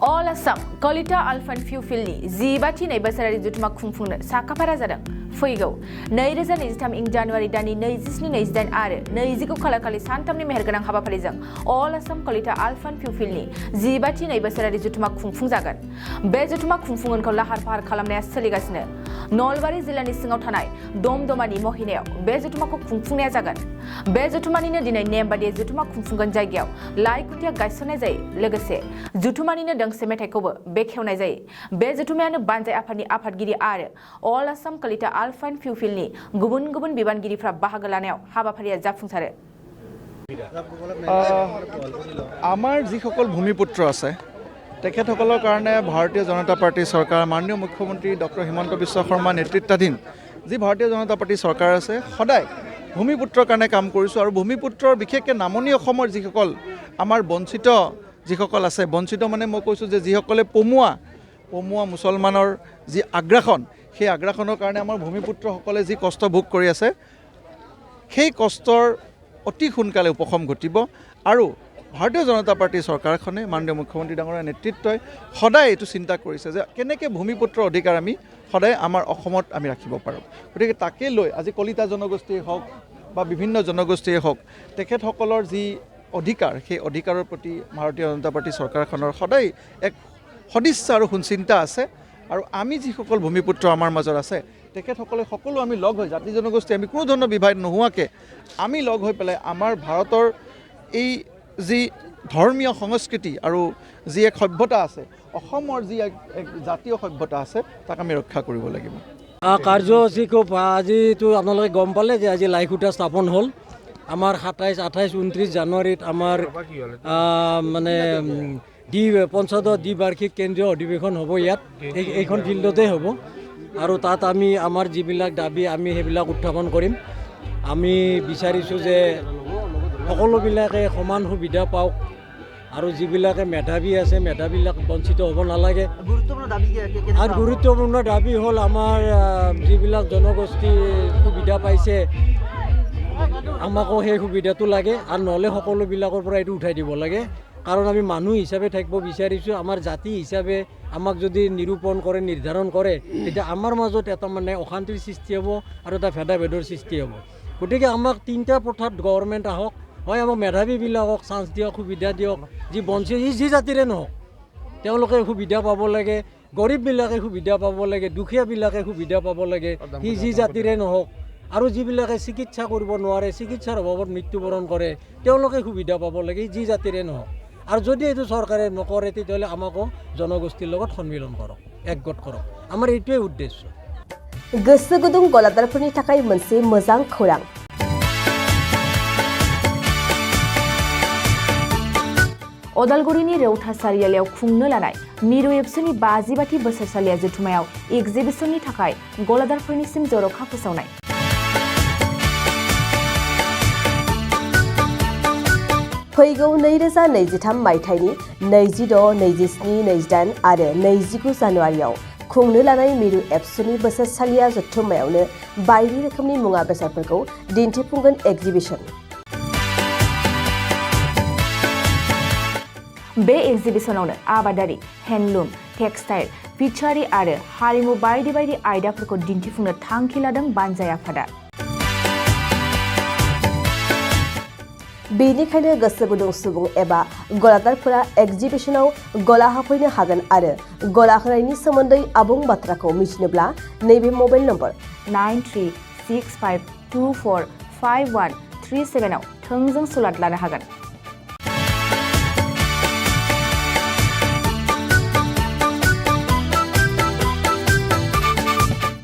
All Assam Kalita Alpine Fuelni Zibati Nebasari Jutma Kumfun Sakapara Fuigo Nairaza Nistam in January Dani Naisni Naisdan Are Naiziko Kalakali Santam Mergan Habapalizam All Assam Kalita Alpine Fuelni Zibati Nebasari Jutma Kumfunzagan Bezutuma Kumfun Kolahar Par Kalamne Saligasne Nolvari Zilani Singotanai Dom Domani Mohineo Bezutuma Kumfunia Zagan Bezutumanina Dina Nembadi Zutuma Kumfungan Jagao Laikutia Gaisonezai Legacy Zutumanina Semetekover, Bekhonazai, Bezutuman Banzai Apani Apadgiri Are, all Assam Kalita Alpine Fuelni, Gubun Bibangiri fra Bahagalaneo, Habaparia Zafunsare. আমাৰ যিসকল ভূমিপুত্ৰ আছে তেখেতসকলৰ কাৰণে ভাৰতীয় জনতা party চৰকাৰ মাননীয় মুখ্যমন্ত্ৰী ডক্টৰ হিমন্ত বিশ্ব শৰ্মা নেতৃত্বাধীন যি ভাৰতীয় জনতা পাৰ্টি চৰকাৰ আছে সদায় ভূমিপুত্ৰৰ কাৰণে কাম কৰিছো আৰু ভূমিপুত্ৰৰ বিশেষকৈ নামনি অসমৰ যিসকল আমাৰ বঞ্চিত যিসকল আছে বঞ্চিত মানে মই কৈছো যে যিসকলে পমুৱা মুছলমানৰ যি আগ্ৰাসন সেই আগ্ৰাসনৰ কাৰণে আমাৰ ভূমিপুত্ৰসকলে যি কষ্ট ভোগ কৰি আছে সেই কষ্টৰ অতি সোনকালে উপশম ঘটিব আৰু ভাৰতীয় জনতা পাৰ্টি চৰকাৰখনে মাননীয় মুখ্যমন্ত্ৰী ডাঙৰীয়াৰ নেতৃত্বই সদায় এইটো চিন্তা কৰিছে যে কেনেকৈ ভূমিপুত্ৰৰ অধিকাৰ আমি সদায় আমাৰ অসমত আমি ৰাখিব পাৰোঁ গতিকে তাকে লৈ আজি কলিতা জনগোষ্ঠীয়ে হওক বা বিভিন্ন জনগোষ্ঠীয়ে হওক তেখেতসকলৰ যি অধিকাৰ সেই অধিকাৰৰ প্ৰতি ভাৰতীয় জনতা পাৰ্টি চৰকাৰখনৰ সদায় এক সদিচ্ছা আৰু সুচিন্তা আছে আৰু আমি যিসকল ভূমিপুত্ৰ আমাৰ মাজত আছে তেখেতসকলে সকলো আমি লগ হৈ জাতি জনগোষ্ঠী আমি কোনো ধৰণৰ বিভাদ নোহোৱাকৈ আমি লগ হৈ পেলাই আমাৰ ভাৰতৰ এই যি ধৰ্মীয় সংস্কৃতি আৰু যি এক সভ্যতা আছে অসমৰ যি এক জাতীয় সভ্যতা আছে তাক আমি ৰক্ষা কৰিব লাগিব কাৰ্যসূচী খুব আজিতো আপোনালোকে গম পালে যে আজি লাইখুটা স্থাপন হ'ল আমাৰ 27, 28, 29 জানুৱাৰীত আমাৰ মানে পঞ্চদশ দ্বিবাৰ্ষিক কেন্দ্ৰীয় অধিৱেশন হ'ব ইয়াত এইখন ফিল্ডতে হ'ব আৰু তাত আমি আমাৰ যিবিলাক দাবী আমি সেইবিলাক উত্থাপন কৰিম আমি বিচাৰিছোঁ যে সকলোবিলাকে সমান সুবিধা পাওক আৰু যিবিলাকে মেধাৱী আছে মেধাবিলাক বঞ্চিত হ'ব নালাগে আৰু গুৰুত্বপূৰ্ণ দাবী হ'ল আমাৰ যিবিলাক জনগোষ্ঠী সুবিধা পাইছে আমাকো সেই সুবিধাটো লাগে আৰু নহ'লে সকলোবিলাকৰ পৰা এইটো উঠাই দিব লাগে কাৰণ আমি মানুহ হিচাপে থাকিব বিচাৰিছোঁ আমাৰ জাতি হিচাপে আমাক যদি নিৰূপণ কৰে নিৰ্ধাৰণ কৰে তেতিয়া আমাৰ মাজত এটা মানে অশান্তিৰ সৃষ্টি হ'ব আৰু এটা ভেদাভেদৰ সৃষ্টি হ'ব গতিকে আমাক তিনিটা পথাৰত গভৰ্ণমেণ্ট আহক হয় আমাক মেধাৱীবিলাকক চান্স দিয়ক সুবিধা দিয়ক যি বঞ্চিত যি জাতিৰে নহওক তেওঁলোকে সুবিধা পাব লাগে গৰীববিলাকে সুবিধা পাব লাগে দুখীয়াবিলাকে সুবিধা পাব লাগে সি যি জাতিৰে নহওক আৰু যিবিলাকে চিকিৎসা কৰিব নোৱাৰে চিকিৎসাৰ অভাৱত মৃত্যুবৰণ কৰে তেওঁলোকে সুবিধা পাব লাগে যি জাতিৰে নহওক আৰু যদি এইটো চৰকাৰে নকৰে তেতিয়াহ'লে আমাকো জনগোষ্ঠীৰ লগত সন্মিলন কৰক একগোট কৰক আমাৰ এইটোৱে উদ্দেশ্য गोसो गुदुं गलादारफोरनि थाखाय मोनसे मोजां खौरां अदालगुरिनि रौथा सारियालियाव खुंनो लानाय मिरु एबसुनि 50 बोसोरसालिया जथुमायाव एक्जिबिशननि थाखाय गलादारफोरनिसिम जर'खा फोसावनाय फैगौ 2023 मायथाइनि 26, 27, 28 आरो 29 जानुवारियाव खुंनो लानाय मिरु एबसुनि बोसोरसालिया जथुमायावनो बायदि रोखोमनि मुवा बेसादफोरखौ दिन्थिफुंगोन एक्जिबिशन बे एक्जिबिशनावनो आबादारि हेन्डलुम टेक्सटाइल फिचारि आरो हारिमु बायदि आयदाफोरखौ दिन्थिफुंनो थांखि लादों बानजाय आफादा बेनिखायनो गोसो गुदुं सुबुं एबा गलादारफोरा एक्जिबिशनाव गला हाफैनो हागोन आरो गला होनायनि सोमोन्दै आबुं बाथ्राखौ मिथिनोब्ला नैबे मबाइल नम्बर 9365245137 आव थोंजों सुलाद लानो हागोन